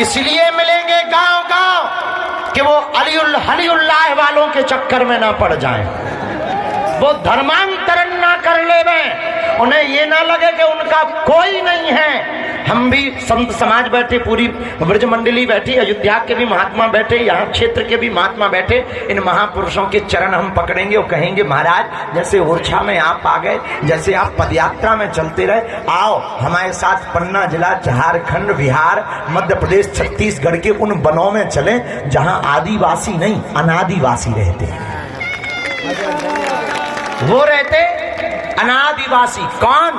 इसलिए मिलेंगे गांव गांव कि वो अलीउल्लाह वालों के चक्कर में ना पड़ जाएं, वो धर्मांतरण ना कर लेवे, उन्हें ये ना लगे कि उनका कोई नहीं है। हम भी संत समाज बैठे, पूरी ब्रज मंडली बैठी, अयोध्या के भी महात्मा बैठे, यहाँ क्षेत्र के भी महात्मा बैठे, इन महापुरुषों के चरण हम पकड़ेंगे और कहेंगे महाराज जैसे ओरछा में आप आ गए, जैसे आप पदयात्रा में चलते रहे, आओ हमारे साथ पन्ना जिला, झारखंड, बिहार, मध्य प्रदेश, छत्तीसगढ़ के उन वनों में चले जहाँ आदिवासी नहीं अनादिवासी रहते हैं। वो रहते अनादिवासी कौन?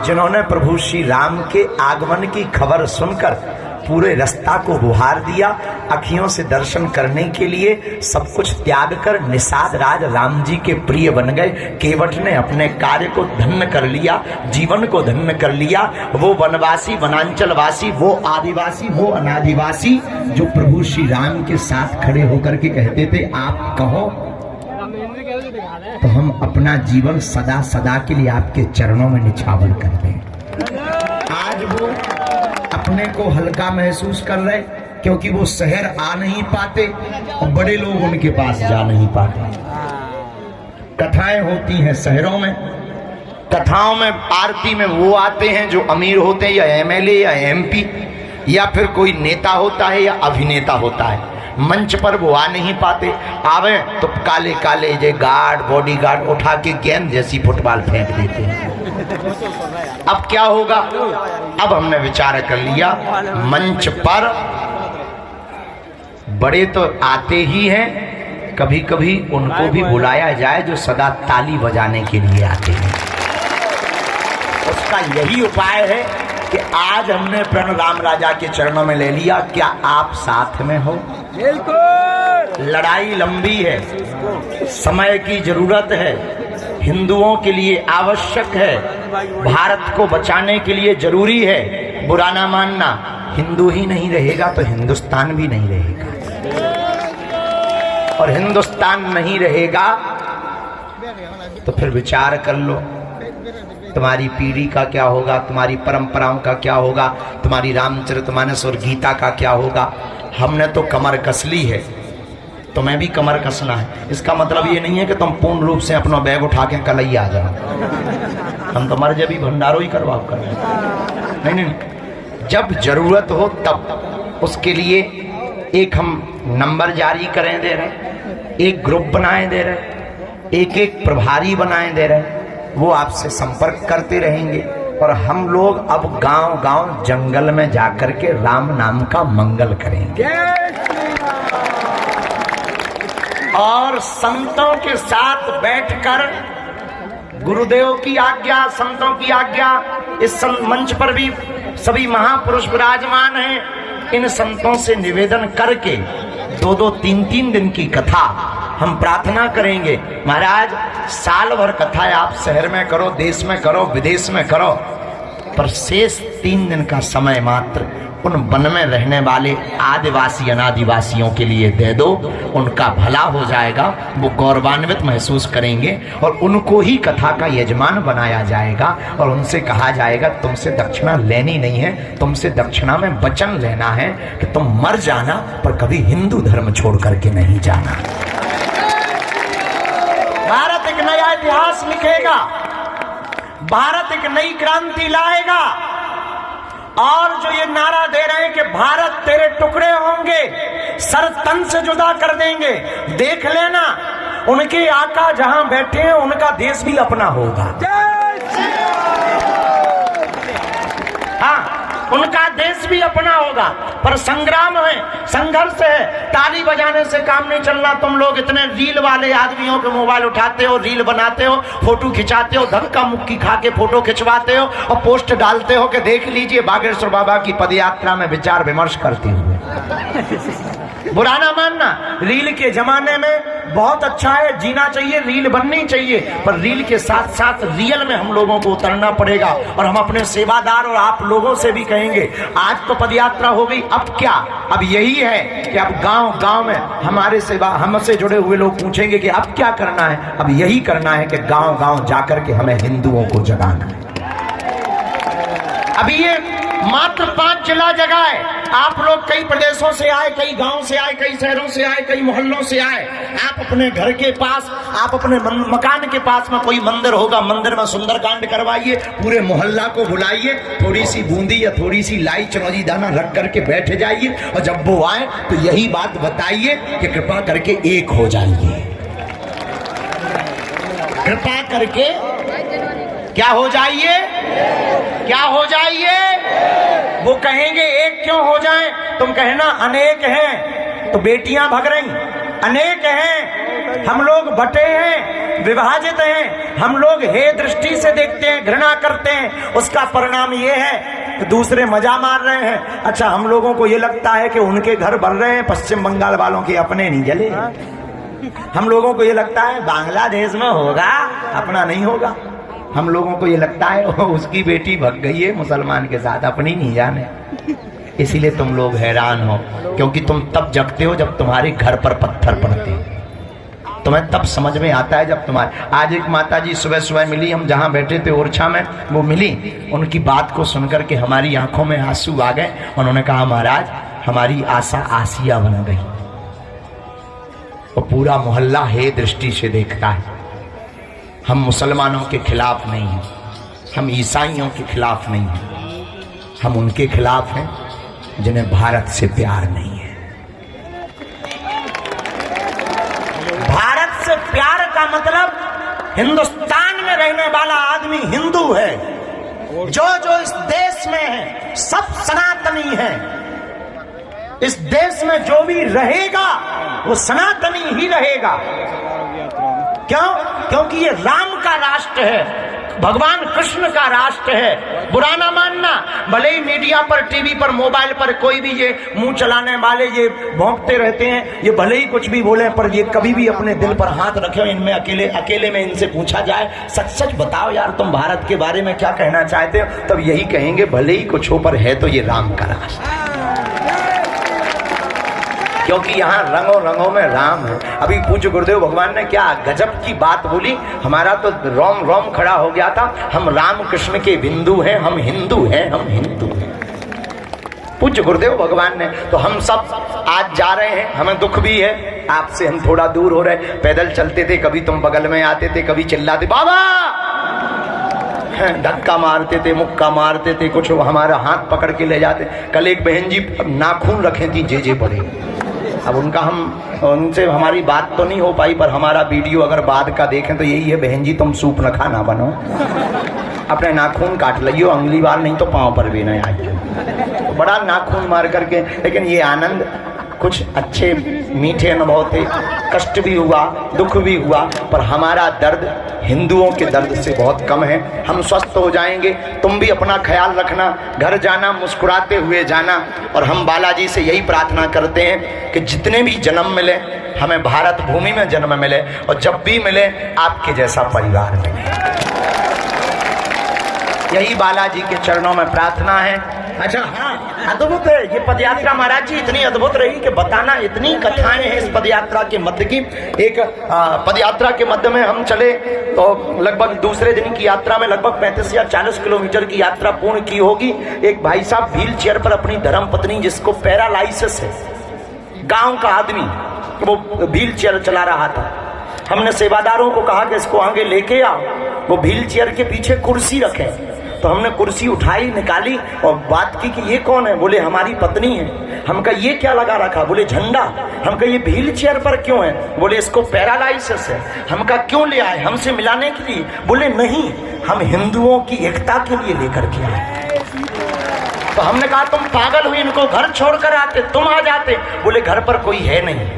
जिन्होंने प्रभु श्री राम के आगमन की खबर सुनकर पूरे रास्ता को गुहार दिया, अखियों से दर्शन करने के लिए सब कुछ त्याग कर निषाद राज राम जी के प्रिय बन गए। केवट ने अपने कार्य को धन्य कर लिया, जीवन को धन्य कर लिया। वो वनवासी, वनांचलवासी, वो आदिवासी, वो अनादिवासी जो प्रभु श्री राम के साथ खड़े होकर के कहते थे आप कहो तो हम अपना जीवन सदा सदा के लिए आपके चरणों में निछावर कर दें। आज वो अपने को हल्का महसूस कर रहे क्योंकि वो शहर आ नहीं पाते और बड़े लोग उनके पास जा नहीं पाते। कथाएं होती हैं शहरों में, कथाओं में आरती में वो आते हैं जो अमीर होते हैं, या एमएलए या एमपी, या फिर कोई नेता होता है या अभिनेता होता है। मंच पर वो आ नहीं पाते, आवे तो काले काले जे गार्ड, बॉडीगार्ड उठा के गेंद जैसी फुटबॉल फेंक देते हैं। अब क्या होगा? अब हमने विचार कर लिया मंच पर बड़े तो आते ही हैं, कभी कभी उनको भी बुलाया जाए जो सदा ताली बजाने के लिए आते हैं। उसका यही उपाय है कि आज हमने प्रण राम राजा के चरणों में ले लिया। क्या आप साथ में हो? बिल्कुल। लड़ाई लंबी है, समय की जरूरत है, हिंदुओं के लिए आवश्यक है, भारत को बचाने के लिए जरूरी है। बुरा ना मानना, हिंदू ही नहीं रहेगा तो हिंदुस्तान भी नहीं रहेगा, और हिंदुस्तान नहीं रहेगा तो फिर विचार कर लो तुम्हारी पीढ़ी का क्या होगा, तुम्हारी परंपराओं का क्या होगा, तुम्हारी रामचरितमानस और गीता का क्या होगा। हमने तो कमर कस ली है, तुम्हें भी कमर कसना है। इसका मतलब ये नहीं है कि तुम पूर्ण रूप से अपना बैग उठा के कल ही आ जाओ, हम तुम्हारे जब भी भंडारो ही करवाओ कर नहीं, नहीं, जब जरूरत हो तब। उसके लिए एक हम नंबर जारी करें दे रहे, एक ग्रुप बनाए दे रहे, एक एक प्रभारी बनाए दे रहे, वो आपसे संपर्क करते रहेंगे और हम लोग अब गांव गांव जंगल में जाकर के राम नाम का मंगल करेंगे और संतों के साथ बैठकर गुरुदेव की आज्ञा, संतों की आज्ञा, इस मंच पर भी सभी महापुरुष विराजमान हैं। इन संतों से निवेदन करके 2-2, 3-3 दिन की कथा हम प्रार्थना करेंगे। महाराज साल भर कथा आप शहर में करो, देश में करो, विदेश में करो, पर शेष 3 दिन का समय मात्र उन वन में रहने वाले आदिवासी अनादिवासियों के लिए दे दो। उनका भला हो जाएगा, वो गौरवान्वित महसूस करेंगे और उनको ही कथा का यजमान बनाया जाएगा और उनसे कहा जाएगा तुमसे दक्षिणा लेनी नहीं है, तुमसे दक्षिणा में वचन लेना है कि तुम मर जाना पर कभी हिंदू धर्म छोड़ करके नहीं जाना। भारत एक नया इतिहास लिखेगा, भारत एक नई क्रांति लाएगा। और जो ये नारा दे रहे हैं कि भारत तेरे टुकड़े होंगे, सर तन से जुदा कर देंगे, देख लेना उनके आका जहां बैठे हैं उनका देश भी अपना होगा। हाँ, उनका देश भी अपना होगा, पर संग्राम है, संघर्ष है। ताली बजाने से काम नहीं चलना। तुम लोग इतने रील वाले आदमियों के मोबाइल उठाते हो, रील बनाते हो, फोटो खिंचाते हो, धक्का मुक्की खा के फोटो खिंचवाते हो और पोस्ट डालते हो कि देख लीजिए बागेश्वर बाबा की पदयात्रा में विचार विमर्श करते हुए। बुरा ना मानना, रील के जमाने में बहुत अच्छा है, जीना चाहिए, रील बननी चाहिए, पर रील के साथ साथ रियल में हम लोगों को उतरना पड़ेगा। और हम अपने सेवादार और आप लोगों से भी कहेंगे, आज तो पदयात्रा हो गई, अब क्या? अब यही है कि अब गांव गांव में हमारे सेवा, हमसे जुड़े हुए लोग पूछेंगे कि अब क्या करना है। अब यही करना है कि गांव गांव जाकर के हमें हिंदुओं को जगाना है। अभी ये मात्र 5 जिला जगह है। आप लोग कई प्रदेशों से आए, कई गांव से आए, कई शहरों से आए, कई मोहल्लों से आए। आप अपने घर के पास, आप अपने मकान के पास में कोई मंदिर होगा, मंदिर में सुंदरकांड करवाइए, पूरे मोहल्ला को बुलाइए, थोड़ी सी बूंदी या थोड़ी सी लाई चनौजी दाना रख करके बैठ जाइए, और जब वो आए तो यही बात बताइए कि कृपा करके एक हो जाइए, कृपा करके क्या हो जाइए, क्या हो जाइए। वो कहेंगे एक क्यों हो जाए, तुम कहना अनेक हैं, तो बेटियां भग रही, अनेक हैं, हम लोग बटे हैं, विभाजित हैं, हम लोग हे दृष्टि से देखते हैं, घृणा करते हैं, उसका परिणाम ये है कि दूसरे मजा मार रहे हैं। अच्छा, हम लोगों को ये लगता है कि उनके घर बढ़ रहे हैं, पश्चिम बंगाल वालों के अपने नहीं जले। हम लोगों को ये लगता है बांग्लादेश में होगा, अपना नहीं होगा। हम लोगों को ये लगता है उसकी बेटी भग गई है मुसलमान के साथ, अपनी नहीं जाने। इसीलिए तुम लोग हैरान हो, क्योंकि तुम तब जगते हो जब तुम्हारे घर पर पत्थर पड़ते हैं। तुम्हें तब समझ में आता है जब तुम्हारे। आज एक माता जी सुबह सुबह मिली, हम जहां बैठे थे ओरछा में, वो मिली। उनकी बात को सुनकर के हमारी आंखों में आंसू आ गए। उन्होंने कहा महाराज, हमारी आशा आसिया बन गई। और पूरा मोहल्ला हे दृष्टि से देखता है। हम मुसलमानों के खिलाफ नहीं हैं, हम ईसाइयों के खिलाफ नहीं हैं, हम उनके खिलाफ हैं जिन्हें भारत से प्यार नहीं है। भारत से प्यार का मतलब हिंदुस्तान में रहने वाला आदमी हिंदू है। जो इस देश में है सब सनातनी है। इस देश में जो भी रहेगा वो सनातनी ही रहेगा। क्यों? क्योंकि ये राम का राष्ट्र है, भगवान कृष्ण का राष्ट्र है। बुरा ना मानना, भले ही मीडिया पर, टीवी पर, मोबाइल पर कोई भी ये मुंह चलाने वाले ये भौंकते रहते हैं, ये भले ही कुछ भी बोले, पर ये कभी भी अपने दिल पर हाथ रखे। इनमें अकेले में इनसे पूछा जाए, सच सच बताओ यार, तुम भारत के बारे में क्या कहना चाहते हो, तब यही कहेंगे भले ही कुछ हो पर है तो ये राम का राष्ट्र। क्योंकि यहाँ रंगों रंगों में राम है। अभी पूज्य गुरुदेव भगवान ने क्या गजब की बात बोली, हमारा तो रोम रोम खड़ा हो गया था। हम राम कृष्ण के बिंदु हैं, हम हिंदू हैं, हम हिंदू हैं। पूज्य गुरुदेव भगवान ने तो हम सब आज जा रहे हैं, हमें दुख भी है, आपसे हम थोड़ा दूर हो रहे। पैदल चलते थे, कभी तुम बगल में आते थे, कभी चिल्लाते बाबा, धक्का मारते थे, मुक्का मारते थे, कुछ हमारा हाथ पकड़ के ले जाते। कल एक बहन जी नाखून रखे थी जे बड़े, अब उनसे हमारी बात तो नहीं हो पाई, पर हमारा वीडियो अगर बाद का देखें तो यही है, बहन जी तुम सूप न खाना बनो, अपने नाखून काट लियो, अगली बार नहीं तो पांव पर भी नहीं आइए। तो बड़ा नाखून मार करके, लेकिन ये आनंद, कुछ अच्छे मीठे अनुभव थे, कष्ट भी हुआ, दुख भी हुआ, पर हमारा दर्द हिंदुओं के दर्द से बहुत कम है। हम स्वस्थ हो जाएंगे। तुम भी अपना ख्याल रखना, घर जाना मुस्कुराते हुए जाना। और हम बालाजी से यही प्रार्थना करते हैं कि जितने भी जन्म मिले हमें भारत भूमि में जन्म मिले, और जब भी मिले आपके जैसा परिवार मिले। यही बालाजी के चरणों में प्रार्थना है। अच्छा हाँ, अद्भुत है ये पदयात्रा महाराज जी, इतनी अद्भुत रही कि बताना, इतनी कथाएं हैं इस पदयात्रा के मध्य की। एक पदयात्रा के मध्य में हम चले तो लगभग दूसरे दिन की यात्रा में लगभग 35 या 40 किलोमीटर की यात्रा पूर्ण की होगी। एक भाई साहब व्हील चेयर पर अपनी धर्मपत्नी, जिसको पैरालाइसिस है, गांव का आदमी, वो व्हील चेयर चला रहा था। हमने सेवादारों को कहा कि इसको आगे लेके आओ, वो व्हील चेयर के पीछे कुर्सी रखे। तो हमने कुर्सी उठाई, निकाली और बात की कि ये कौन है? बोले हमारी पत्नी है। हम कहा ये क्या लगा रखा? बोले झंडा। हम कहा ये व्हील चेयर पर क्यों है? बोले इसको पैरालाइसिस है। हम कहा क्यों ले आए? हमसे मिलाने के लिए? बोले नहीं, हम हिंदुओं की एकता के लिए लेकर के आए। तो हमने कहा तुम पागल हुई, इनको घर छोड़कर आते, तुम आ जाते। बोले घर पर कोई है नहीं,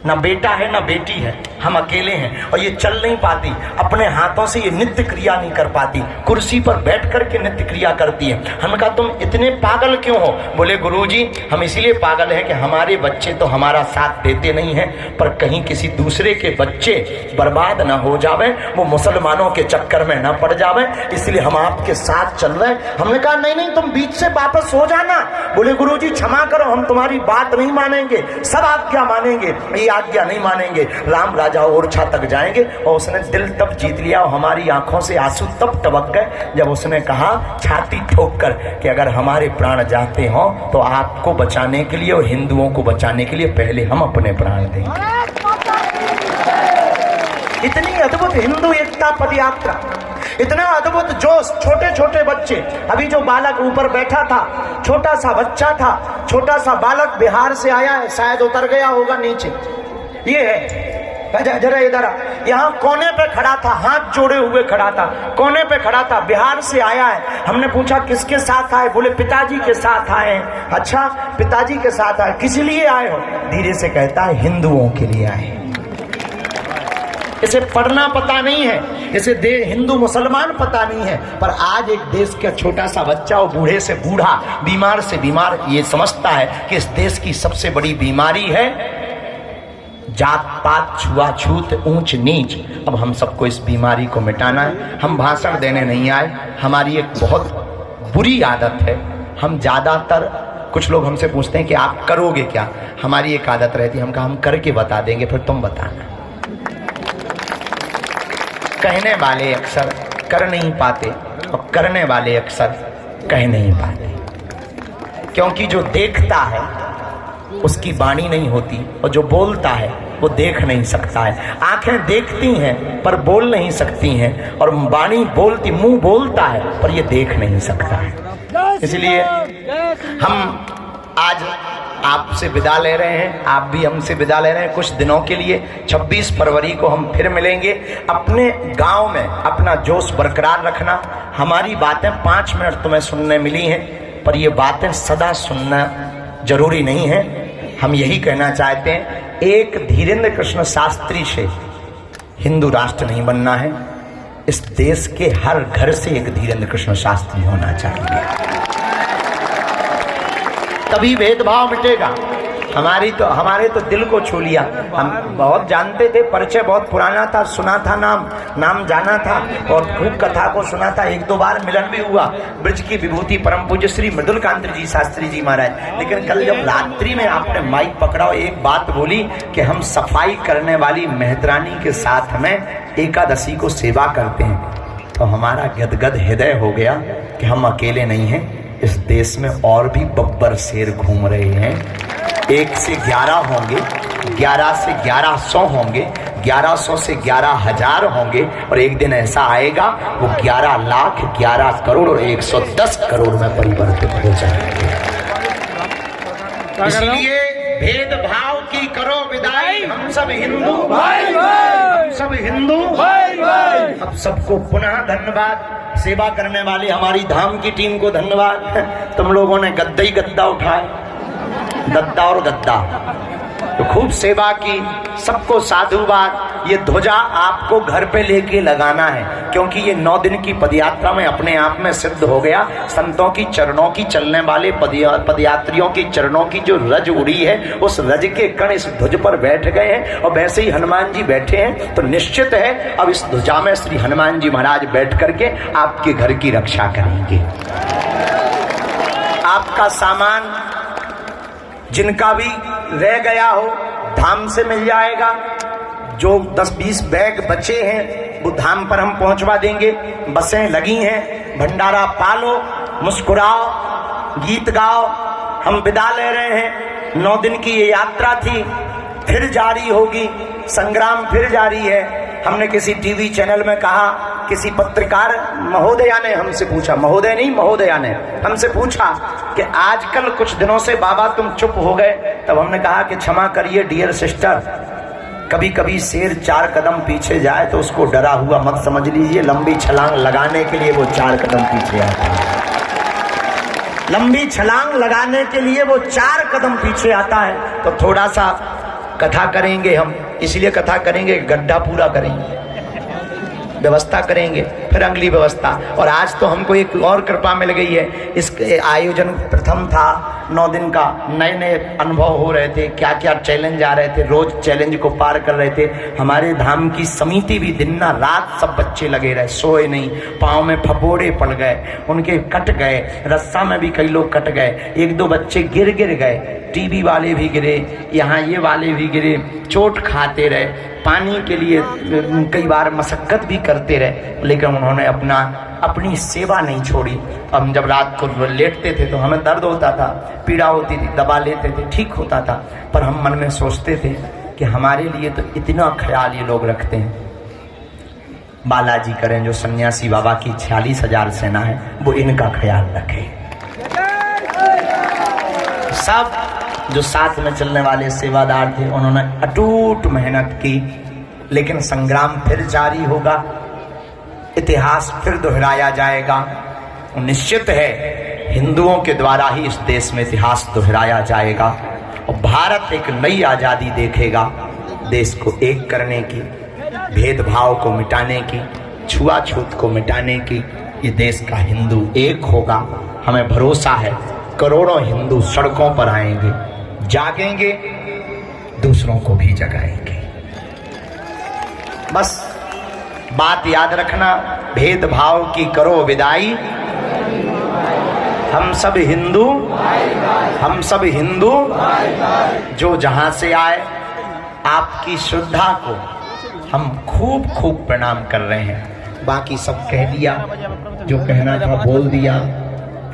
ना बेटा है ना बेटी है, हम अकेले हैं और ये चल नहीं पाती, अपने हाथों से ये नित्य क्रिया नहीं कर पाती, कुर्सी पर बैठ करके नित्य क्रिया करती है। हमने कहा तुम इतने पागल क्यों हो? बोले गुरुजी हम इसीलिए पागल हैं कि हमारे बच्चे तो हमारा साथ देते नहीं हैं, पर कहीं किसी दूसरे के बच्चे बर्बाद ना हो जावे, वो मुसलमानों के चक्कर में ना पड़ जावे, इसलिए हम आपके साथ चल रहे हैं। हमने कहा नहीं नहीं, तुम बीच से वापस हो जाना। बोले गुरुजी क्षमा करो, हम तुम्हारी बात नहीं मानेंगे, सब आज्ञा मानेंगे, ये आज्ञा नहीं मानेंगे। राम जाओ ओरछा तक जाएंगे। और उसने दिल तब जीत लिया और हमारी आंखों से आंसू तब टपक गए जब उसने कहा छाती ठोक कर कि अगर हमारे प्राण जाते हो तो आपको बचाने के लिए और हिंदुओं को बचाने के लिए पहले हम अपने प्राण देंगे। इतनी अद्भुत हिंदू एकता पदयात्रा, इतना अद्भुत जोश। छोटे छोटे बच्चे, अभी जो बालक ऊपर बैठा था छोटा सा बच्चा था, छोटा सा बालक बिहार से आया है, शायद उतर गया होगा नीचे। ये है, जरा इधर यहाँ कोने पे खड़ा था, हाथ जोड़े हुए खड़ा था, कोने पे खड़ा था, बिहार से आया है। हमने पूछा किसके साथ आए? बोले पिताजी के साथ आए हैं। अच्छा, पिताजी के साथ आए, किस लिए आए हो? धीरे से कहता है हिंदुओं के लिए आए। इसे पढ़ना पता नहीं है, इसे हिंदू मुसलमान पता नहीं है, पर आज एक देश का छोटा सा बच्चा और बूढ़े से बूढ़ा, बीमार से बीमार ये समझता है कि इस देश की सबसे बड़ी बीमारी है जात पात, छुआछूत, ऊंच नीच। अब हम सबको इस बीमारी को मिटाना है। हम भाषण देने नहीं आए, हमारी एक बहुत बुरी आदत है। हम ज्यादातर, कुछ लोग हमसे पूछते हैं कि आप करोगे क्या? हमारी एक आदत रहती है, हम कहा हम करके बता देंगे, फिर तुम बताना। कहने वाले अक्सर कर नहीं पाते और करने वाले अक्सर कह नहीं पाते, क्योंकि जो देखता है उसकी वाणी नहीं होती और जो बोलता है वो देख नहीं सकता है। आंखें देखती हैं पर बोल नहीं सकती हैं और वाणी बोलती, मुंह बोलता है पर ये देख नहीं सकता है। इसलिए हम आज आपसे विदा ले रहे हैं, आप भी हमसे विदा ले रहे हैं कुछ दिनों के लिए। 26 फरवरी को हम फिर मिलेंगे। अपने गांव में अपना जोश बरकरार रखना। हमारी बातें 5 मिनट तुम्हें सुनने मिली हैं, पर ये बातें सदा सुनना जरूरी नहीं है। हम यही कहना चाहते हैं, एक धीरेन्द्र कृष्ण शास्त्री से हिंदू राष्ट्र नहीं बनना है। इस देश के हर घर से एक धीरेन्द्र कृष्ण शास्त्री होना चाहिए, तभी भेदभाव मिटेगा। हमारे तो दिल को छू लिया। हम बहुत जानते थे, परिचय बहुत पुराना था, सुना था, नाम जाना था और खूब कथा को सुना था। 1-2 बार मिलन भी हुआ। ब्रज की विभूति परम पूज्य श्री मृदुलकांत जी शास्त्री जी महाराज। लेकिन कल जब रात्रि में आपने माइक पकड़ा और एक बात बोली कि हम सफाई करने वाली मेहतरानी के साथ में एकादशी को सेवा करते हैं, तो हमारा गदगद हृदय हो गया कि हम अकेले नहीं हैं। इस देश में और भी बब्बर शेर घूम रहे हैं। 1 से 11 होंगे, 11 से 1100 होंगे, 1100 से 11,000 होंगे और एक दिन ऐसा आएगा वो 11 लाख, 11 करोड़ और 110 करोड़ में परिवर्तित हो जाएंगे। इसलिए भेदभाव की करो विदाई, हम सब हिंदू भाई भाई, हम सब हिंदू भाई भाई। अब सबको पुनः धन्यवाद। सेवा करने वाली हमारी धाम की टीम को धन्यवाद। तुम लोगों ने गद्दा ही गद्दा उठाए, दद्दा और गद्दा, तो खूब सेवा की। सबको साधुवाद। ये ध्वजा आपको घर पे लेके लगाना है, क्योंकि ये 9 दिन की पदयात्रा में अपने आप में सिद्ध हो गया। संतों की चरणों की चलने वाले पदयात्रियों की चरणों की जो रज उड़ी है, उस रज के कण इस ध्वज पर बैठ गए हैं और वैसे ही हनुमान जी बैठे हैं। तो निश्चित है अब इस ध्वजा में श्री हनुमान जी महाराज बैठ करके आपके घर की रक्षा करेंगे। आपका सामान जिनका भी रह गया हो धाम से मिल जाएगा। जो 10-20 बैग बचे हैं वो धाम पर हम पहुंचवा देंगे। बसें लगी हैं, भंडारा पालो, मुस्कुराओ, गीत गाओ। हम विदा ले रहे हैं। 9 दिन की ये यात्रा थी, फिर जारी होगी, संग्राम फिर जारी है। हमने किसी टीवी चैनल में कहा, किसी पत्रकार महोदया ने हमसे पूछा, महोदय नहीं महोदया ने हमसे पूछा कि आजकल कुछ दिनों से बाबा तुम चुप हो गए। तब हमने कहा कि क्षमा करिए डियर सिस्टर, कभी कभी शेर 4 कदम पीछे जाए तो उसको डरा हुआ मत समझ लीजिए। लंबी छलांग लगाने के लिए वो 4 कदम पीछे आता है। लंबी छलांग लगाने के लिए वो 4 कदम पीछे आता है। तो थोड़ा सा कथा करेंगे हम, इसलिए कथा करेंगे, गड्ढा पूरा करेंगे, व्यवस्था करेंगे, फिर अगली व्यवस्था। और आज तो हमको एक और कृपा मिल गई है। इस आयोजन प्रथम था, 9 दिन का, नए अनुभव हो रहे थे, क्या क्या चैलेंज आ रहे थे, रोज चैलेंज को पार कर रहे थे। हमारे धाम की समिति भी दिन ना रात सब बच्चे लगे रहे, सोए नहीं। पाँव में फपोड़े पड़ गए, उनके कट गए, रस्सा में भी कई लोग कट गए। 1-2 बच्चे गिर गए, टीवी वाले भी गिरे, यहाँ ये वाले भी गिरे, चोट खाते रहे। पाने के लिए कई बार मशक्कत भी करते रहे, लेकिन उन्होंने अपनी सेवा नहीं छोड़ी। हम जब रात को लेटते थे तो हमें दर्द होता था, पीड़ा होती थी, दबा लेते थे, ठीक होता था, पर हम मन में सोचते थे कि हमारे लिए तो इतना ख्याल ये लोग रखते हैं। बालाजी करें जो सन्यासी बाबा की 46,000 सेना है, वो इनका ख्याल रखे। सब जो साथ में चलने वाले सेवादार थे उन्होंने अटूट मेहनत की, लेकिन संग्राम फिर जारी होगा, इतिहास फिर दोहराया जाएगा। निश्चित है हिंदुओं के द्वारा ही इस देश में इतिहास दोहराया जाएगा और भारत एक नई आजादी देखेगा, देश को एक करने की, भेदभाव को मिटाने की, छुआछूत को मिटाने की। ये देश का हिंदू एक होगा। हमें भरोसा है करोड़ों हिंदू सड़कों पर आएंगे, जागेंगे, दूसरों को भी जगाएंगे। बस बात याद रखना, भेदभाव की करो विदाई, हम सब हिंदू, हम सब हिंदू। जो जहां से आए आपकी श्रद्धा को हम खूब खूब प्रणाम कर रहे हैं। बाकी सब कह दिया, जो कहना था बोल दिया,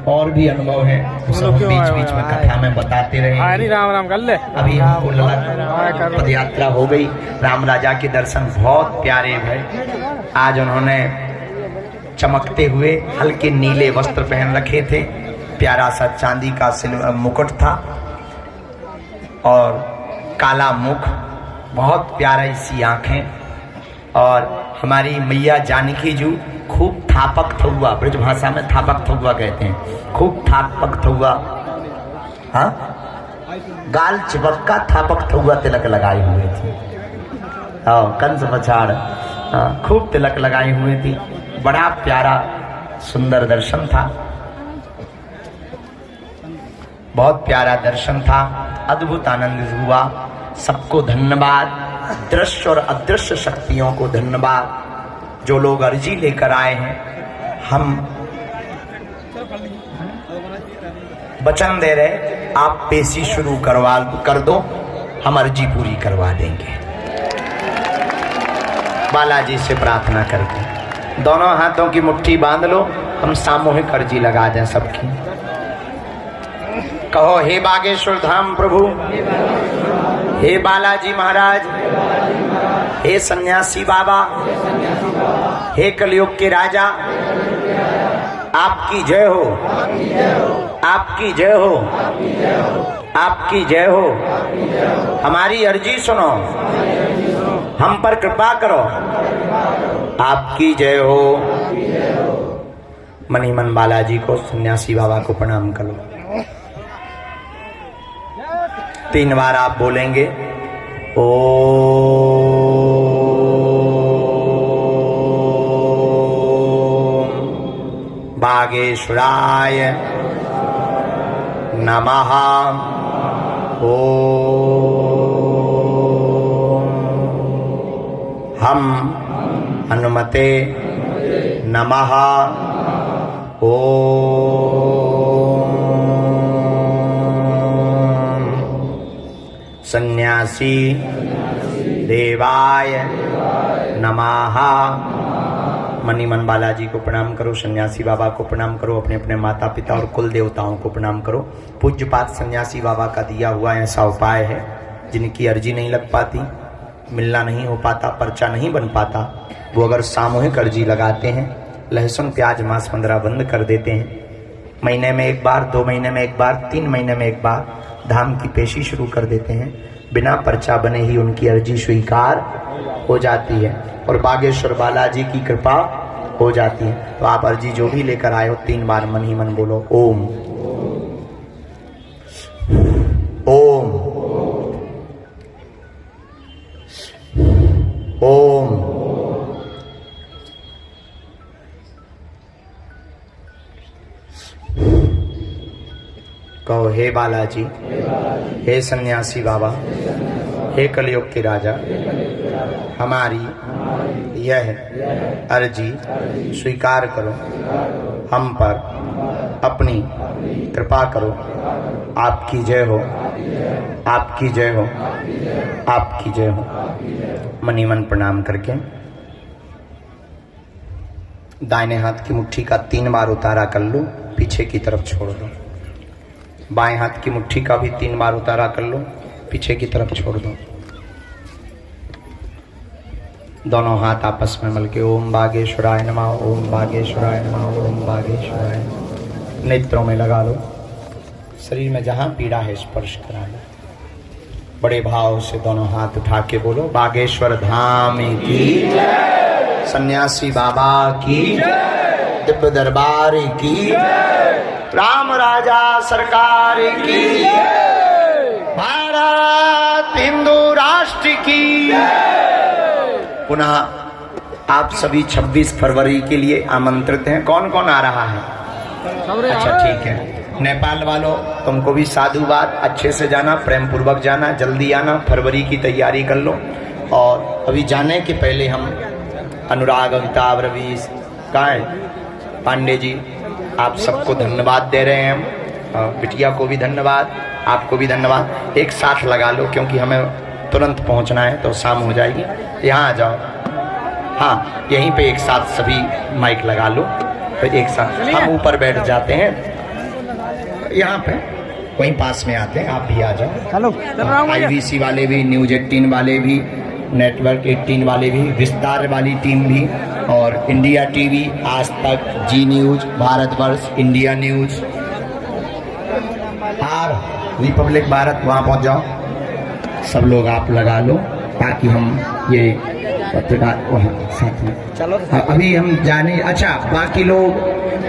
और भी अनुभव है सब बीच बीच में कथा में बताते रहे। राम राम कर ले। अभी हमको लगा पद यात्रा हो गई, राम राजा के दर्शन बहुत प्यारे भय। आज उन्होंने चमकते हुए हल्के नीले वस्त्र पहन रखे थे, प्यारा सा चांदी का मुकुट था और काला मुख, बहुत प्यारी सी आंखें, और हमारी मैया जानकी जी खूब थापक थुआ, ब्रज भाषा में थापक थुआ कहते हैं, खूब थापक थुआ, हाँ, गाल चिपक का थापक थुआ तिलक लगाई हुई थी, कंस पछाड़, खूब तिलक लगाई हुई थी। बड़ा प्यारा सुंदर दर्शन था, बहुत प्यारा दर्शन था, अद्भुत आनंद हुआ। सबको धन्यवाद, दृश्य और अदृश्य शक्तियों को धन्यवाद। जो लोग अर्जी लेकर आए हैं, हम वचन दे रहे, आप पेशी शुरू कर दो, हम अर्जी पूरी करवा देंगे। बालाजी से प्रार्थना करके दोनों हाथों की मुट्ठी बांध लो, हम सामूहिक अर्जी लगा दें सबकी। कहो, हे बागेश्वर धाम प्रभु, हे बालाजी महाराज, हे सन्यासी बाबा, हे कलयुग के राजा, आपकी जय हो, आपकी जय हो, आपकी जय हो। हमारी अर्जी सुनो, हम पर कृपा करो, आपकी जय हो। मनी मन बालाजी को, सन्यासी बाबा को प्रणाम करो। 3 बार आप बोलेंगे, ओम बागेश्वराय नमः, ओम हम हनुमते नमः, ओम सन्यासी देवाय नमः। मनी मन बालाजी को प्रणाम करो, सन्यासी बाबा को प्रणाम करो, अपने अपने माता पिता और कुल देवताओं को प्रणाम करो। पूज्यपात सन्यासी बाबा का दिया हुआ ऐसा उपाय है, जिनकी अर्जी नहीं लग पाती, मिलना नहीं हो पाता, पर्चा नहीं बन पाता, वो अगर सामूहिक अर्जी लगाते हैं, लहसुन प्याज मांस 15 बंद कर देते हैं, महीने में एक बार, 2 महीने में एक बार, 3 महीने में एक बार धाम की पेशी शुरू कर देते हैं, बिना पर्चा बने ही उनकी अर्जी स्वीकार हो जाती है और बागेश्वर बालाजी की कृपा हो जाती है। तो आप अर्जी जो भी लेकर आए हो, 3 बार मन ही मन बोलो, ओम ओम ओम। कहो, हे बालाजी, हे सन्यासी बाबा, हे कलयुग के राजा, हमारी यह अर्जी स्वीकार करो, हम पर अपनी कृपा करो, आपकी जय हो। आपकी जय हो, आपकी जय हो। मनी मन प्रणाम करके दाहिने हाथ की मुट्ठी का 3 बार उतारा कर लो, पीछे की तरफ छोड़ दो। बाएं हाथ की मुट्ठी का भी 3 बार उतारा कर लो, पीछे की तरफ छोड़ दो। दोनों हाथ आपस में मिल के ओम बागेश्वराय नमः, ओम बागेश्वराय नमः, ओम बागेश्वराय नमः। नेत्रों में लगा लो, शरीर में जहां पीड़ा है स्पर्श करा लो। बड़े भाव से दोनों हाथ उठा के बोलो, बागेश्वर धाम की, सन्यासी बाबा की, दिव्य दरबार की, राम राजा सरकार की, भारत हिंदू राष्ट्र की। पुनः आप सभी 26 फरवरी के लिए आमंत्रित हैं। कौन कौन आ रहा है? अच्छा ठीक है। नेपाल वालों, तुमको भी साधुवाद, अच्छे से जाना, प्रेम पूर्वक जाना, जल्दी आना, फरवरी की तैयारी कर लो। और अभी जाने के पहले हम अनुराग, अमिताभ, रवि, काय, पांडे जी, आप सबको धन्यवाद दे रहे हैं हम। बिटिया को भी धन्यवाद, आपको भी धन्यवाद। एक साथ लगा लो क्योंकि हमें तुरंत पहुंचना है तो शाम हो जाएगी। यहाँ आ जाओ, हाँ यहीं पे एक साथ सभी माइक लगा लो, फिर एक साथ हम ऊपर बैठ जाते हैं। यहाँ पे वहीं पास में आते हैं, आप भी आ जाओ। चलो IVC वाले भी, न्यूज 18 वाले भी, नेटवर्क 18 वाले भी, विस्तार वाली टीम भी, और इंडिया टीवी, आज तक, जी न्यूज, भारतवर्ष, इंडिया न्यूज, और रिपब्लिक भारत, वहाँ पहुँच जाओ। सब लोग आप लगा लो ताकि हम ये पत्रकार वहाँ साथ में। चलो अभी हम जाने, अच्छा बाकी लोग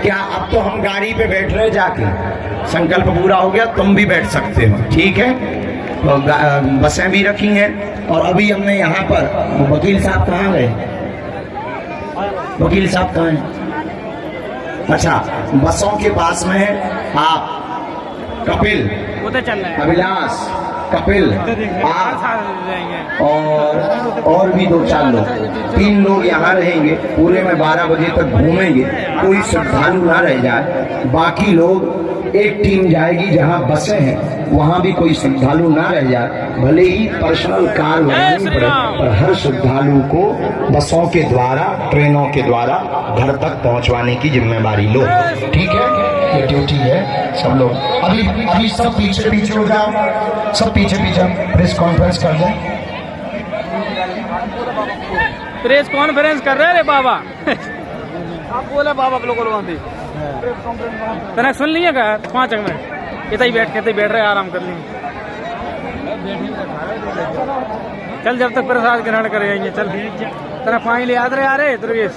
क्या, अब तो हम गाड़ी पे बैठ रहे जाके, संकल्प पूरा हो गया, तुम भी बैठ सकते हो, ठीक है। तो बसें भी रखी हैं। और अभी हमने यहाँ पर, वकील साहब कहाँ गए? वकील साहब कहाँ हैं? अच्छा, बसों के पास में है आप, कपिल, अभिलाष, कपिल, आप और भी 2-4 लोग, 3 लोग यहाँ रहेंगे। पूरे में 12 बजे तक घूमेंगे, कोई श्रद्धालु ना रह जाए। बाकी लोग, एक टीम जाएगी जहाँ बसें हैं, वहाँ भी कोई श्रद्धालु ना रह जाए। भले ही पर्सनल कार लगानी पड़े, पर हर श्रद्धालु को बसों के द्वारा, ट्रेनों के द्वारा घर तक पहुँचवाने की जिम्मेदारी लो, ठीक है। ये ड्यूटी है सब लोग। अभी सब पीछे पीछे हो जाओ, सब पीछे पीछे प्रेस कॉन्फ्रेंस कर दो। प्रेस कॉन्फ्रेंस कर रहे रे बाबा। आप बोले बाबा लोग तने सुन लिया क्या? 5 मिनट इतना ही बैठ रहे, आराम कर लेंगे। चल जब तक प्रसाद ग्रहण करेंगे, चल तेरा पानी ले याद रहे आ रहे ध्रुवेश।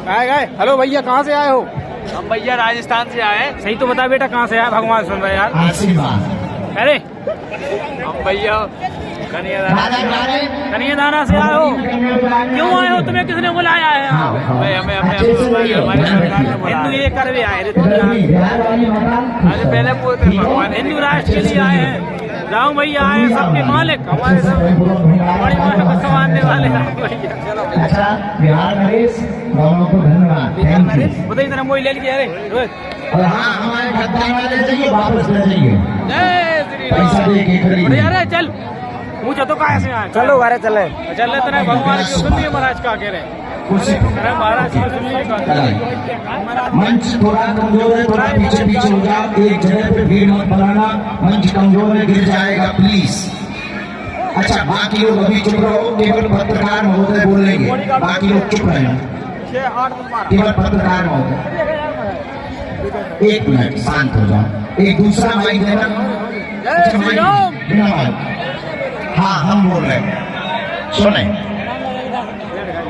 आए हेलो भैया, कहाँ से आए हो? हम भैया राजस्थान से आए। सही तो बता बेटा, कहाँ से आया? भगवान सुन रहे यार। अरे हम भैया कन्यादाना से आए हो? क्यों आए हो? तुम्हें किसने बुलाया है? हमें हमारी सरकार ने बुलाया। हिंदू ये करवे आए रे, पहले बोलते भगवान हिंदू राष्ट्र के लिए आए हैं। राम भैया आए हैं, सबके मालिक, हमारे सब बड़ी माता को संभालने वाले राम भैया। अच्छा, बिहार नरेश, दोनों को धन्यवाद। बताइए तेरा मोबाइल ले लिया रे। और हाँ, हमारे खत्ता वाले चाहिए, वापस ले जाइए। जय श्री पैसा दे के खरीद। अरे चल, मुझे तो कहाँ से आए? चलो घरे चले। चल रहे तेरे भगवान की सुन लिए, महाराज का कह रहे महाराज की सुन लिए। मंच थोड़ा कमजोर है, थोड़ा पीछे पीछे हो जाओ। एक जगह पे भीड़ मत बनाना, मंच कमजोर है, गिर जाएगा प्लीज। अच्छा, बाकी लोग अभी चुप रहो, केवल पत्रकार महोदय बोलेंगे, बाकी लोग चुप रहे। केवल पत्रकार महोदय 1 मिनट शांत हो जाओ। एक दूसरा माइक देना। हाँ, हम बोल रहे हैं, सुने।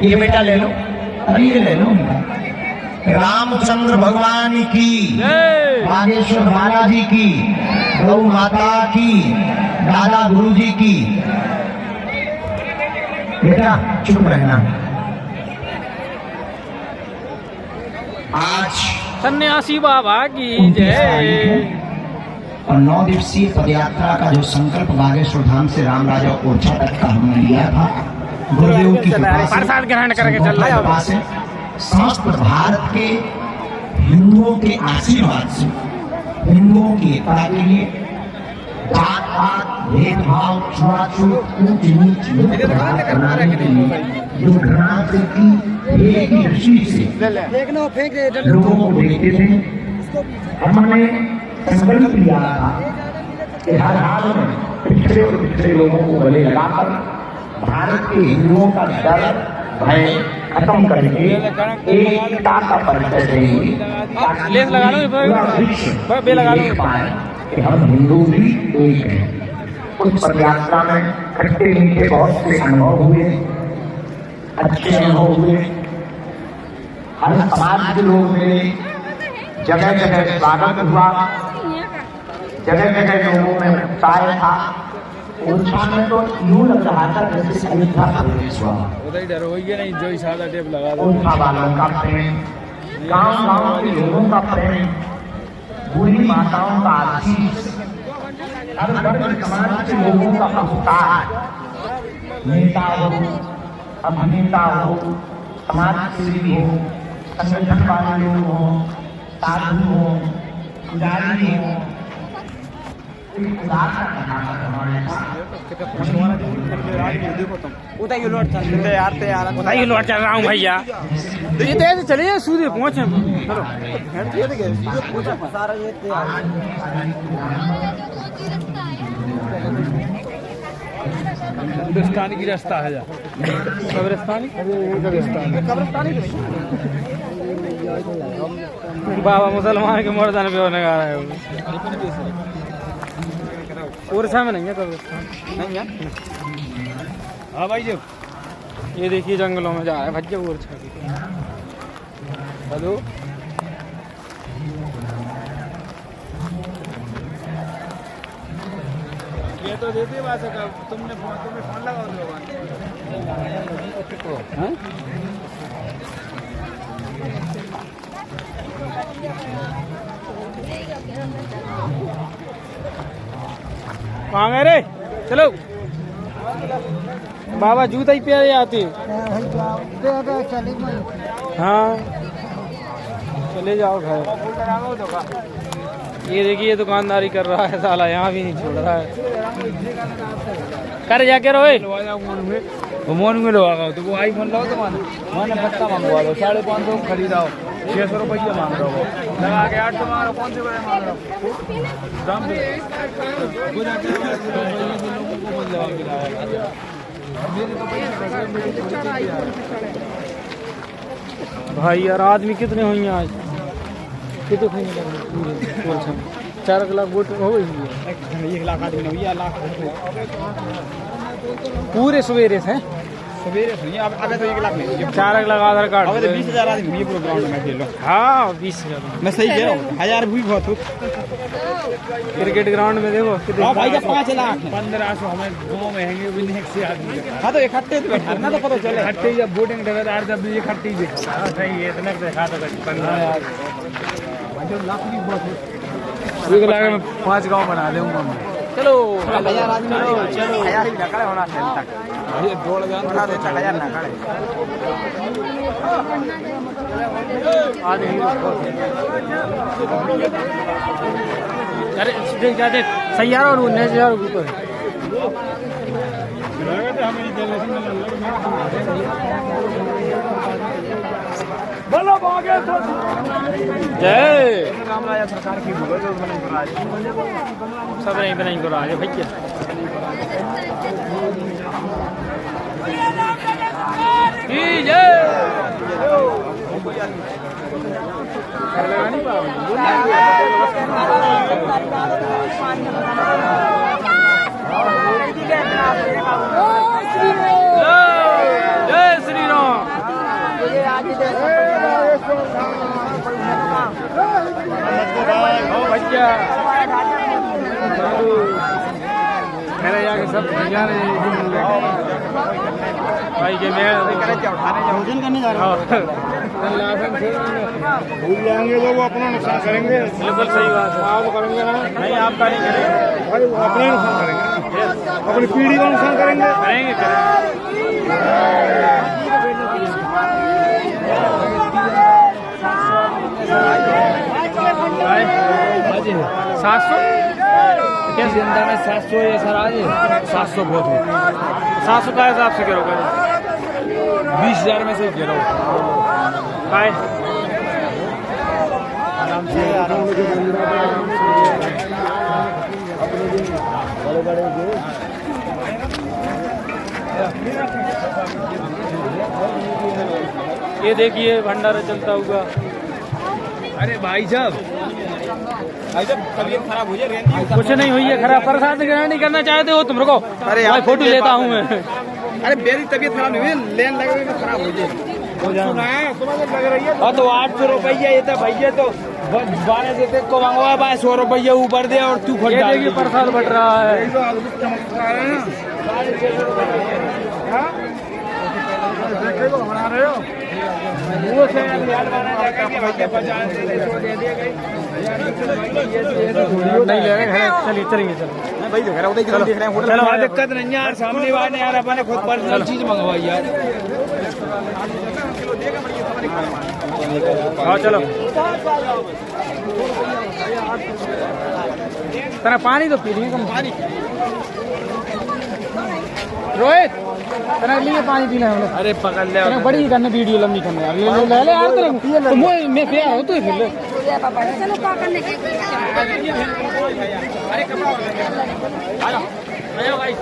ये बेटा ले लो, अरे ये ले लो। रामचंद्र भगवान की, बागेश्वर बालाजी की, गौ माता की, दादा गुरुजी की। बेटा चुप रहना। आज सन्यासी बाबा की जय। और 9 दिवसीय पदयात्रा का जो संकल्प बागेश्वर धाम से राम राजा ओरछा तक का हमने लिया था, गुरुदेव की कृपा से प्रसाद ग्रहण करके चल रहा कृपा से समस्त भारत के हिंदुओं के आशीर्वाद से हिंदुओं की एकता के लिए जात पात भेदभाव छुआछूत ऊंच नीच बनाने के लिए जो घृणा से की एक ही दृष्टि से लोगों को देखते थे, हमने संकल्प लिया था कि हर हाल में पिछड़े और पिछड़े लोगों को गले लगाकर भारत के हिंदुओं का डर भय खत्म करके एकता का परिचय देंगे ताकि पूरा विश्व देख पाए कि हम हिंदू भी एक हैं। उस पद यात्रा में खट्टे मीठे बहुत से अनुभव हुए, अच्छे अनुभव हुए। हर समाज के लोग मिले, जगह जगह स्वागत हुआ, जगह जगह लोगों में उत्साह था। उत्साह में तो यूं लग रहा था जैसे अयोध्या प्रवेश हुआ। उनका वालों का प्रेम, गांव गांव के लोगों का प्रेम, बूढ़ी माताओं का आशीष, हर वर्ग समाज के लोगों का उत्साह, नेता हो, अभिनेता हो, समाज सेवी हो, संगठन वाले लोग हो, साधु हो, पुजारी हो, उताई लौट चल रहा हूँ भैया। तो ये तो ऐसे चलिए सूर्य पहुँचे चलो। कब्रिस्तानी की रास्ता है कब्रिस्तानी बाबा मुसलमान के मर्दान पे होने का रहा है। ओरछा में नहीं है कब्रिस्तान, नहीं है। हाँ भाई जो ये देखिए जंगलों में जा रहा है भज्जा ओरछा की। हेलो ये तो देती बात है, तुमने फोन लगाओ कहाँ गए रे? चलो बाबा जूता ही प्यारे आते। हाँ चले जाओ घर। ये देखिए दुकानदारी कर रहा है साला, यहाँ भी नहीं छोड़ रहा है। कर जाके रोए मोन में लगा तो वो आईफोन लो तो मैंने पत्ता मंगवा दो 550 खरीदाओ 600 रुपये मांग रहा हो लगा के 800 मांग रहा कौन से बड़े मांग रहा भाई यार आदमी कितने हुई आज, कितने खुई लगे 4 लाख वोट हो गई है। 1 लाख आदमी हुई, लाख पूरे सवेरे से सवेरे से अबे तो 1 लाख नहीं 4 लाख आधार कार्ड अबे तो 20,000 आदमी पूरे ग्राउंड में खेल लो। हाँ 20,000 मैं सही कह रहा हूँ, 1000 भी बहुत हो। क्रिकेट ग्राउंड में देखो कितने भाई का 5 लाख 1500 हमें गाँव में हैंगे भी नहीं से आदमी। हाँ तो इकट्ठे तो बैठना तो पता चले इकट्ठे जब वोटिंग ठेकेदार जब भी इकट्ठे ही सही है इतने देखा तो 15 लाख भी बहुत 1 लाख में 5 गाँव बना दूंगा मैं। चलो 1000 आदमी चलो 1000 ही नकड़े होना तक ये 2000 बना दे 1000 नकड़े आदमी। अरे देख जा देख सैयारा और 19,000 ऊपर जय रामराजा सरकार की सब नहीं बनाई को राज भैया। जय श्री राम। भैया मेरे जाके सब भाई के मैं भोजन करने जा रहा हूँ। भूल जाएंगे तो वो अपना नुकसान करेंगे। बिल्कुल सही बात है, आप करेंगे ना नहीं आपका नहीं करेंगे भाई, वो अपना नुकसान करेंगे, अपनी पीढ़ी का नुकसान करेंगे। क्या जिंदा में 700 है सर आज 700 बहुत है 700 का हिसाब से करो 20,000 में से कह रहा हूँ आराम से ये देखिए भंडारा चलता होगा। अरे भाई साहब तबीयत खराब हो जाए कुछ नहीं हुई है खराब, प्रसाद ग्रहण नहीं करना चाहते हो तुम रुको। अरे भाई फोटो लेता हूँ मैं। अरे मेरी तबीयत खराब नहीं हुई, लेन लग रही है खराब हो जाए और तो 800 रुपया ये था भैया, तो 12 देते को मंगवा 100 रुपया ऊपर दे और तू खट डाल। प्रसाद बट रहा है। वो से यार बना जाकर के भैया 50 दे दे 100 दे दिया गई नहीं ले रहे हैं। चलिए चलिए चलो भाई देख रहा हूं उधर देख रहे हैं होटल में दिक्कत नहीं यार, सामने वाले यार अपने खुद पर्सनल चीज मंगवाई यार। हाँ चलो तेरा पानी तो पी लिए कम पानी। रोहित तेरा लिए पानी पीना है। अरे पकड़ ले बड़ी करने वीडियो लंबी करने यार ले ले यार तेरे तो मैं पे हो तो फिर ले चलो पकड़ने के अरे कपड़ा आजा आजा भाई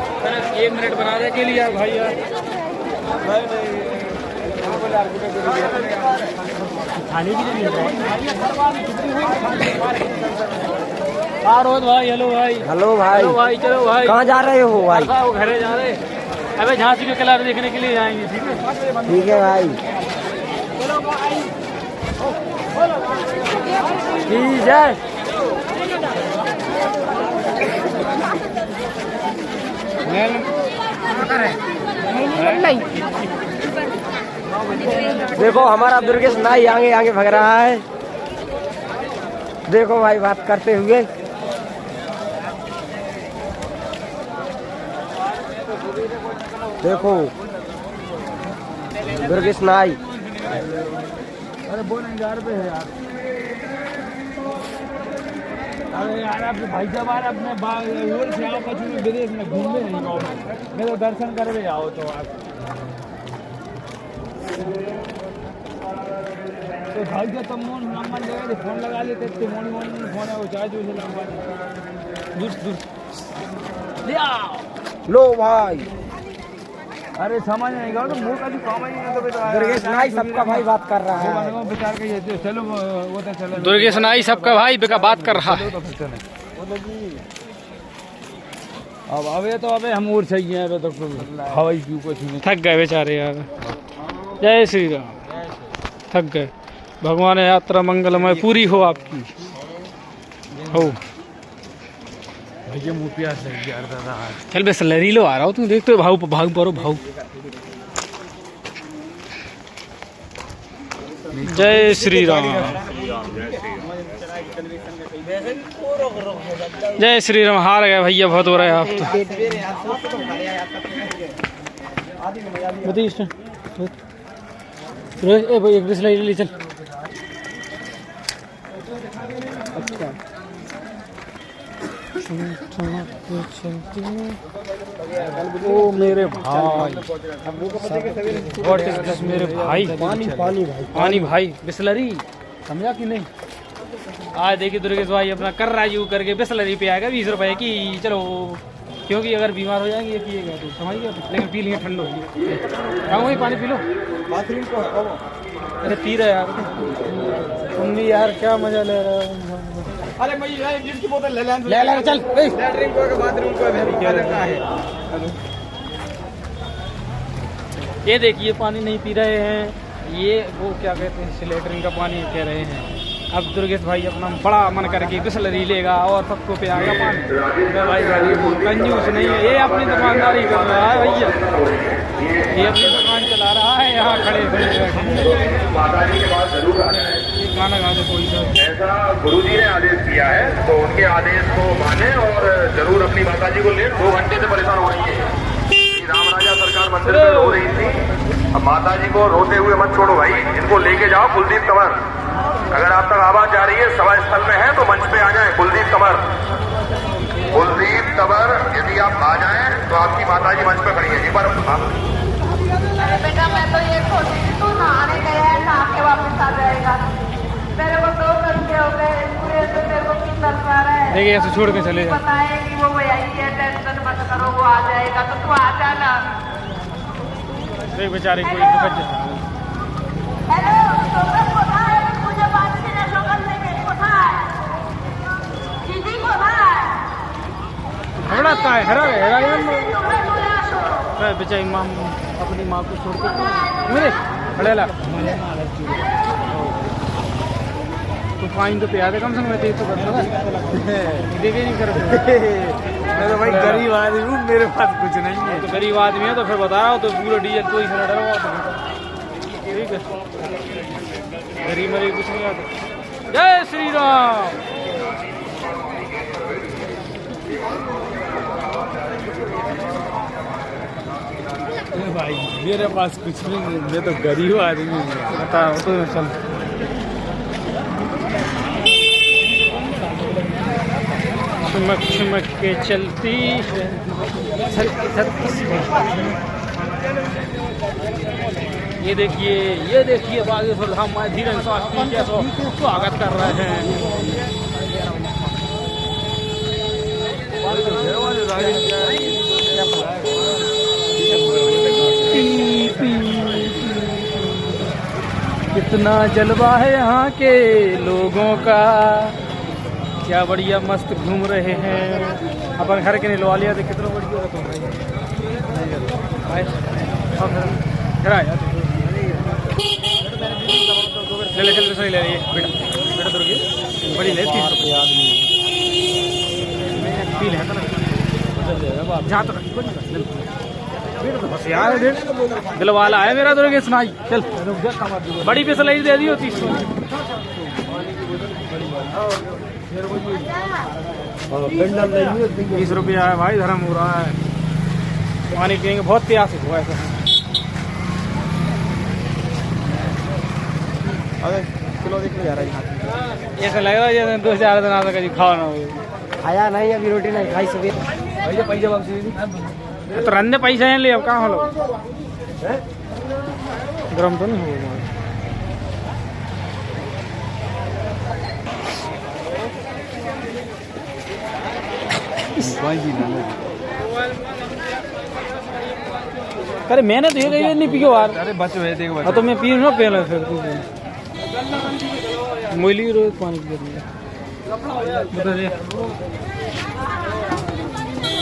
1 मिनट बना दे के लिए यार भाई यार खाने भी नहीं मिल रहा है। रोहित भाई हेलो भाई। हेलो भाई। हेलो भाई चलो भाई कहाँ जा रहे हो भाई? घरे जा रहे। अबे झांसी के किला देखने के लिए जाएंगे। ठीक है ठीक है भाई ठीक है। देखो हमारा दुर्गेश नाई आगे आगे भग रहा है। देखो भाई बात करते हुए देखो दुर्गेश नाई। अरे 2,000 रुपये है यार। अरे यार आप भाई साहब यार अपने और से आओ कछु में विदेश में घूमने नहीं गाँव में मैं तो दर्शन करवे आओ तो आप तो भाई साहब तुम नंबर लगा फोन लगा लेते मोन फोन है वो चार्ज से नंबर दूर दूर ले आओ। लो भाई अरे समझ नहीं गया तो मुँह का भी काम ही नहीं तो दुर्गेश नाई सबका भाई बात कर रहा है। बेचार के चलो वो तो चलो दुर्गेश नाई सबका भाई बेका बात कर रहा है। अब अबे तो अबे हम और सही हैं। अबे तो हवाई क्यों कुछ नहीं थक गए बेचारे यार। जय श्री राम। थक गए। भगवान यात्रा मंगलमय पूरी हो आपकी हो। भैया मुँह प्यास लग गया दादा। चल बस लरीलो आ रहा हूँ तुम देखते हो भाव भाव परो भाव। जय श्री राम। जय श्री राम। हार गए भैया बहुत हो रहा है आप तो बताइए एक बिस्लरी ले चल। ओ मेरे भाई व्हाट इज दिस मेरे भाई पानी पानी भाई पानी भाई बिस्लरी समझा कि नहीं। आज देखिए दुर्गेश भाई अपना कर रहा यू करके बिस्लरी पे आएगा 20 रुपए की। चलो क्योंकि अगर बीमार हो जाएंगे ये पिएगा तो समझ गया लेकिन पी लिए ठंड होगी। वही पानी पी लो बाथरूम को। अरे पी रहे यार तुम भी यार क्या मजा ले रहे हो। अरे भाई लीटर की बोतल ले ले चल लैट्रिन को बाथरूम को है। ये देखिए पानी नहीं पी रहे हैं। ये वो क्या कहते हैं सिलेटरिंग का पानी कह रहे हैं। अब दुर्गेश भाई अपना बड़ा मन करके बिस्लरी लेगा और सबको पे आएगा पानी। भाई कंजूस नहीं है ये अपनी दुकानदारी कर रहा है भैया। ये अपनी दुकान चला रहा है यहाँ खड़े माताजी के पास जरूर आना है। गाना गा दो कोई ऐसा गुरुजी ने आदेश किया है तो उनके आदेश को माने और जरूर अपनी माताजी को ले। 2 घंटे से परेशान हो रही है। राम राजा सरकार मंदिर में रो रही थी। अब माता जी को रोते हुए मत छोड़ो भाई, इनको लेके जाओ। कुलदीप कंवर, अगर आप तक आवाज जा रही है, सभा स्थल में है तो मंच पे आ जाए। कुलदीप कंवर, कुलदीप कंवर, यदि आप आ जाएं तो आपकी माता जी मंच पे खड़ी है। एक बार बेटा मैं तो ये सोची थी तू नहाने गया है, नहा के वापस आ जाएगा। मेरे को 2 घंटे हो गए पूरे, तो तेरे को क्यों दर्द आ रहा है? देखिए ऐसे छोड़ के चले जा। पता है कि वो आई है, टेंशन मत करो, वो आ जाएगा, तो तू आ जाना। देख बेचारे कोई हेलो, शोकत कोथा है? मुझे बात नहीं, शोकत नहीं कोथा है? दीदी कोथा है? घबराता है, हरा है शोकत बेचारी माँ अपनी माँ को छोड़ के मेरे खड़े ला तो फाइन तो पे आते कम से कम मैं तो करता देखे नहीं कर। मैं तो भाई गरीब आदमी हूँ, मेरे पास कुछ नहीं है। तो गरीब आदमी है तो फिर बता रहा हूँ, तो पूरा डीजल तो ही से डरवा तो ठीक है। गरीब मरीब कुछ नहीं आता। जय श्री राम। भाई मेरे पास कुछ नहीं है, मैं तो गरीब आदमी हूँ। बताओ तो चल चमक चमक के चलती ये देखिए बागेश्वर धाम में धीरेन्द्र शास्त्री कैसा स्वागत कर रहे हैं। कितना जलवा है यहाँ के लोगों का, क्या बढ़िया मस्त घूम रहे हैं। अपन घर के निलवा लिया तो कितना बढ़िया होता है। ले चल सही ले रही है बेटा, बेटा दुर्गी बड़ी ले 30 रुपये आदमी फील है जहाँ तक बस यार दिल वाला है मेरा दुर्गे सुनाई। चल बड़ी पिसलाई दे दी 30 20 रुपया है भाई, धर्म हो रहा है। पानी पियेंगे, बहुत प्यास हुआ है। किलो देख लो यार, ऐसा लग रहा है जैसे 2-4 दिन आता कभी खाओ ना हो। आया नहीं, अभी रोटी नहीं खाई सभी। पैसा वापस तो रंधे पैसा है ले, अब कहाँ हो गरम तो नहीं होगा। अरे मैंने तो ये नहीं पियो यार। अरे बच हुए थे तो मैं पी ना पहले फिर तू मोली रोज पानी पी रही है।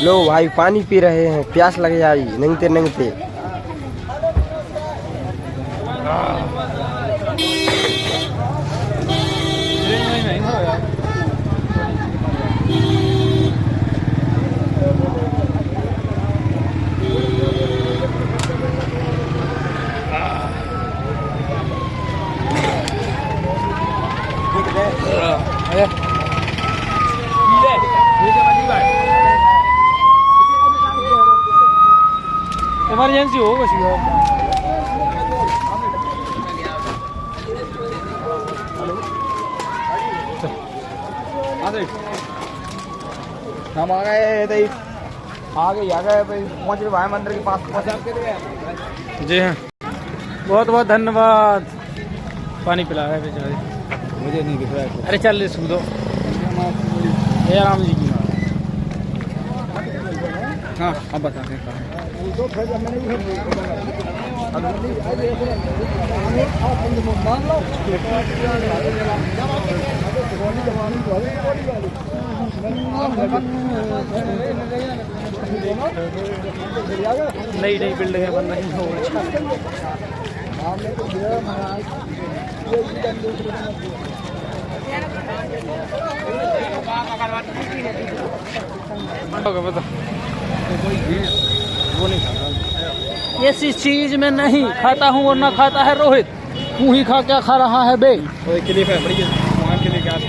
लो भाई पानी पी रहे हैं, प्यास लग जाएगी नंगते नंगते। इमरजेंसी हो कुछ हम आ गए थे, आ गए भाई, पहुँच गए भाई मंदिर के पास पहुँचा के। जी हाँ, बहुत बहुत धन्यवाद। पानी पिलाया बेचारे, मुझे नहीं दिख रहा है। अरे चल सुन दो जय राम जी की। हाँ अब बताते हैं। नई नई बिल्डिंगें बन रही हो। बता वो नहीं खाता, ऐसी चीज में नहीं खाता हूँ और ना खाता है रोहित। तू ही खा क्या खा रहा है बे?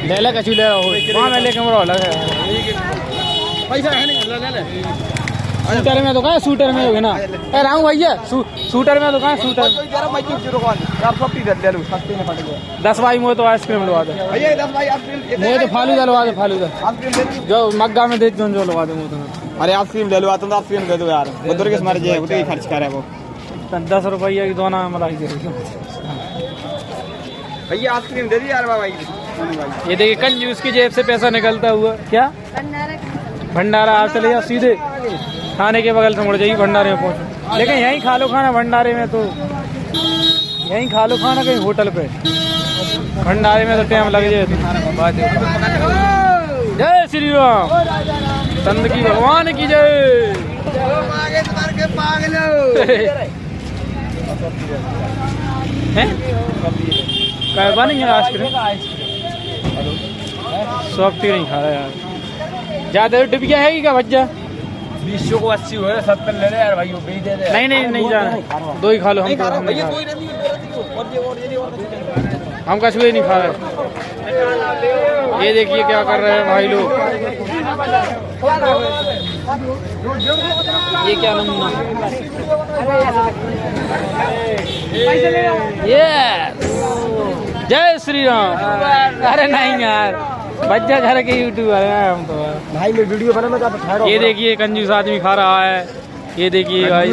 ले ले कचू ले रहा हूँ, मैं लेके मरो अलग है। पैसा है नहीं, ले ले शूटर में तो कहा शूटर में होगे ना। ए राहू भैया शूटर में तो कहा शूटर में। 10 भाई मुझे तो आइसक्रीम लगा दे मुझे तो फालूदा लगा दे फालूदा जो मग्गा में दे जो लगा दे मुझे। अरे आइसक्रीम ले लो तुम आइसक्रीम दे दो यार वो दुर्गेश मर जाए वो तो ही खर्च करे वो 10 रुपया की दोना मलाई दे भैया आइसक्रीम दे दी यार भाई। ये देखिए कंजूस की जेब से पैसा निकलता हुआ। क्या भंडारा आप चले जाओ सीधे थाने के बगल से मुड़ जाइए भंडारे में पहुंचो। लेकिन यहीं खा लो खाना भंडारे में तो यहीं खा लो खाना कहीं होटल पे भंडारे में तो टाइम लग जाए। जय श्री राम चंद की भगवान की जय। कहवा नहीं है आइसक्रीम सॉफ्टी नहीं खा रहा यार ज्यादा डिबिया है क्या भज्जा 20 को 80 हो 70 ले ले यार भाई वो भी दे दे। नहीं जाना 2 ही खा लो हम हम कछ भी नहीं खा रहे। ये देखिए क्या कर रहे हैं भाई लोग। ये क्या नमूना ये जय श्री राम। अरे नहीं यार बच्चा घर के यूट्यूबर है हम तो भाई मैं वीडियो बना मैं ठहरो। ये देखिए कंजूस आदमी खा रहा है। ये देखिए भाई